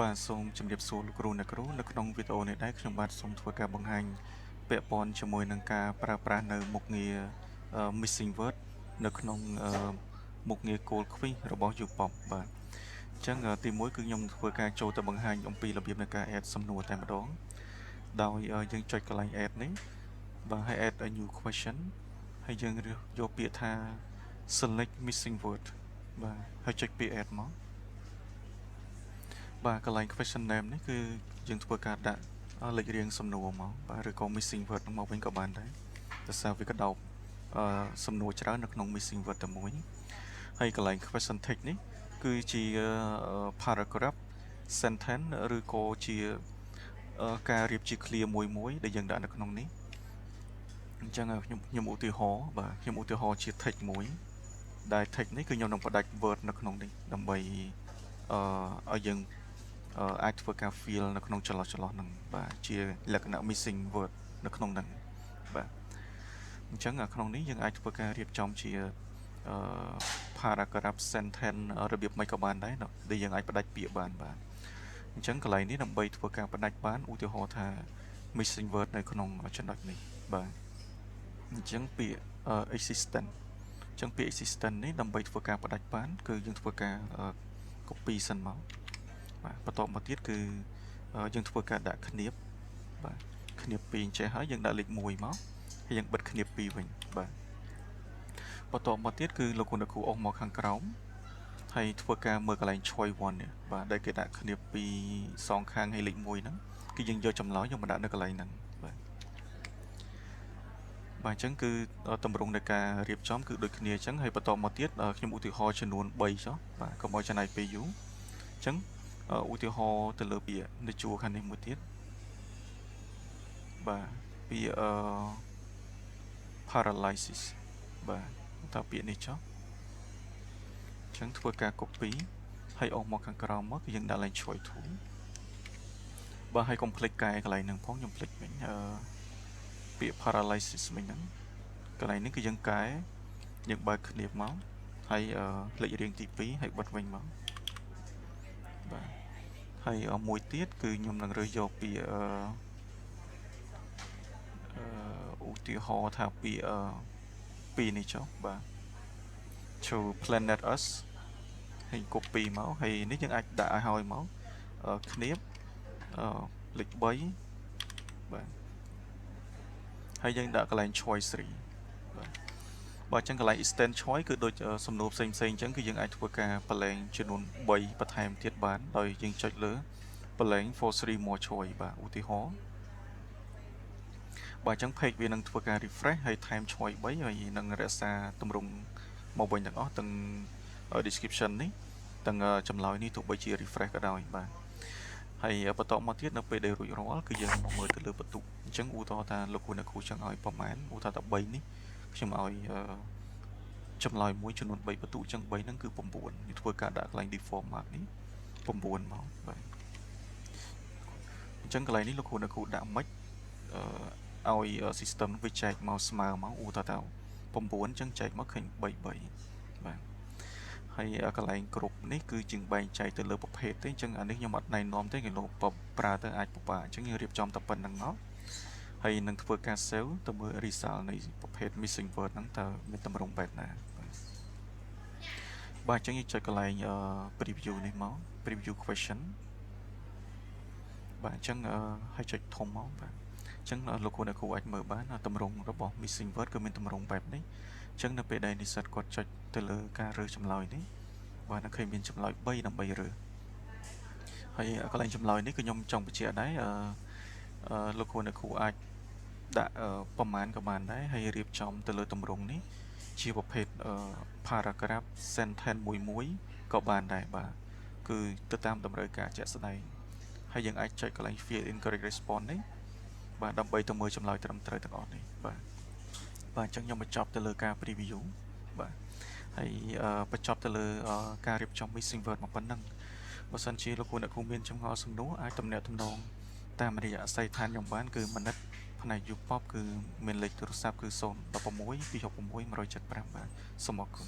បាទសូមជម្រាបសួរលោកគ្រូអ្នកគ្រូនៅក្នុងវីដេអូនេះដែរខ្ញុំបាទសូមធ្វើការបង្ហាញពាក់ព័ន្ធជាមួយនឹងការប្រើប្រាស់នៅមុខងារ missing word នៅក្នុងមុខងារ call quiz របស់ UPOP បាទអញ្ចឹងទី1គឺខ្ញុំធ្វើការចូលទៅបង្ហាញអំពីរបៀបនៃការ add សំណួរតែម្ដងដោយយើងចុចកន្លែង add នេះបាទហើយ add a new question ហើយយើងយកពាក្យថា select missing word បាទហើយចុចពាក្យ add មកបាទកន្លែង question name នេះគឺយើងធ្វើការដាក់លេខរៀងសំណួរមកបាទឬក៏ missing word មកវិញក៏បានដែរដោយសារវាកដោបសំណួរច្រើននៅក្នុង missing word តែមួយហើយកន្លែង question text នេះគឺជា paragraph sentence ឬក៏ជាការរៀបជា clear មួយដែលយើងដាក់នៅក្នុងនេះអញ្ចឹងខ្ញុំឧទាហរណ៍បាទខ្ញុំឧទាហរណ៍ជា text មួយដែល text នេះគឺខ្ញុំនឹងបដាច់ word នៅក្នុងនេះដើម្បីឲ្យយើងអាចធ្វើការ fill នៅក្នុងចន្លោះហ្នឹងបាទជាលក្ខណៈ missing word នៅក្នុងហ្នឹងបាទអញ្ចឹងក្នុងនេះយើងអាចធ្វើការរៀបចំជាparagraph sentence របៀបមិនក៏បានដែរដែលយើងអាចផ្ដាច់ពាក្យបានបាទអញ្ចឹងកន្លែងនេះដើម្បីធ្វើការផ្ដាច់បានឧទាហរណ៍ថា missing word នៅក្នុងចំណុចនេះបាទអញ្ចឹងពាក្យ existent អញ្ចឹងពាក្យ existent នេះដើម្បីធ្វើការផ្ដាច់បានគឺយើងធ្វើការ copy សិនមកបាទបន្តមកទៀតគឺយើងធ្វើការដាក់គ្នាបបាទគ្នាប2អញ្ចេះហើយយើងដាក់លេខ1មកហើយយើងបិទគ្នាប2វិញបាទបន្តមកទៀតគឺលោកគ្រូអុសមកខាងក្រោមហើយធ្វើការមើលកន្លែង choice 1នេះបាទដែលគេដាក់គ្នាប2សងខាងហើយលេខ1ហ្នឹងគឺយើងយកចម្លើយយកមកដាក់នៅកន្លែងហ្នឹងបាទអញ្ចឹងគឺតម្រង់នៃការរៀបចំគឺដូចគ្នាអញ្ចឹងហើយបន្តមកទៀតខ្ញុំឧទាហរណ៍ចំនួន3ចុះបាទកុំឲ្យចំណាយពេលយូរអញ្ចឹងឧទាហរណ៍ទៅលើពាក្យនៅជួរខាងនេះមួយទៀតបាទពាក្យparalysis បាទតើពាក្យនេះចុះអញ្ចឹងធ្វើការ copy ហើយអស់មកខាងក្រោមមកគឺយើងដាក់ឡើង choice 2បាទហើយកុំភ្លេចកែកន្លែងហ្នឹងផងខ្ញុំភ្លេចវិញពាក្យ paralysis វិញហ្នឹងកន្លែងនេះគឺយើងកែយើងបើកគ្នាបមកហើយលេខរៀងទី2ហើយបិទវិញមកបាទហើយមួយទៀតគឺខ្ញុំនឹងរើសយកពាក្យឧទាហរណ៍ថាពាក្យ2នេះចុះបាទ to planet us ហើយ copy មកហើយនេះយើងអាចដាក់ឲ្យហើយមកគ្នាបលេខ3បាទហើយយើងដាក់កន្លែង choice 3បាទអញ្ចឹងកន្លែង extend choice គឺដូចសំណួរផ្សេងអញ្ចឹងគឺយើងអាចធ្វើការប្រឡែងចំនួន3បន្ថែមទៀតបានដោយយើងចុចលើប្រឡែង for 3 more choice បាទឧទាហរណ៍បាទអញ្ចឹង page វានឹងធ្វើការ refresh ហើយថែម choice 3ហើយនឹងរក្សាទម្រង់មកវិញទាំងអស់ទាំង description នេះទាំងចម្លើយនេះទោះបីជា refresh ក៏ដោយបាទហើយបន្តមកទៀតនៅពេលដែលរួចរាល់គឺយើងមកមើលទៅលើបន្ទុកអញ្ចឹងឧទាហរណ៍ថាលោកគ្រូអ្នកគ្រូចង់ឲ្យប្រមាណឧទាហរណ៍ថា3នេះខ្ញុំឲ្យចម្លើយមួយចំនួន3បន្ទុកអញ្ចឹង3ហ្នឹងគឺ9នេះធ្វើការដាក់កន្លែង default mark នេះ9មកបាទអញ្ចឹងកន្លែងនេះលោកគ្រូអ្នកគ្រូដាក់មិនឲ្យ system វាចែកមកស្មើមកឧទាហរណ៍ថា9អញ្ចឹងចែកមកឃើញ3បាទហើយកន្លែងគ្រប់នេះគឺជាងបែងចែកទៅលើប្រភេទទេអញ្ចឹងអានេះខ្ញុំអត់ណែនាំទេគេលោកប្រើទៅអាចពិបាកអញ្ចឹងយើងរៀបចំតែប៉ុណ្្នឹងមកហើយនឹងធ្វើការ save ទៅមើល result នៃប្រភេទ missing word ហ្នឹងតើមានតម្រង់បែបណាបាទអញ្ចឹងយើងចុចកន្លែង preview នេះមក preview question បាទអញ្ចឹងឲ្យចុចធំមកបាទអញ្ចឹងលោកគ្រូអ្នកគ្រូអាចមើលបានតម្រង់របស់ missing word គឺមានតម្រង់បែបនេះអញ្ចឹងនៅពេលដែលនិស្សិតគាត់ចុចទៅលើការរើសចម្លើយនេះបាទនឹងឃើញមានចម្លើយ3ដើម្បីរើសហើយកន្លែងចម្លើយនេះគឺខ្ញុំចង់បញ្ជាក់ដែរលោកគ្រូអ្នកគ្រូអាចដាក់ប្រមាណក៏បានដែរហើយរៀបចំទៅលើតម្រង់នេះជាប្រភេទparagraph sentence មួយក៏បានដែរបាទគឺទៅតាមតម្រូវការជាក់ស្ដែងហើយយើងអាចចុចកន្លែង fill in correct response នេះបាទដើម្បីទៅមើលចម្លើយត្រឹមត្រូវទាំងអស់នេះបាទអញ្ចឹងខ្ញុំបញ្ចប់ទៅលើការ preview បាទហើយបញ្ចប់ទៅលើការរៀបចំ missing word មកប៉ុណ្ណឹងបើសិនជាលោកគ្រូអ្នកគ្រូមានចម្ងល់សំណួរអាចទំនាក់ទំនងតាមរយៈអាស័យដ្ឋានខ្ញុំបានគឺមនិតផ្នែក UPOP គឺមានលេខទូរស័ព្ទគឺ016 266 175បាទសូមអរគុណ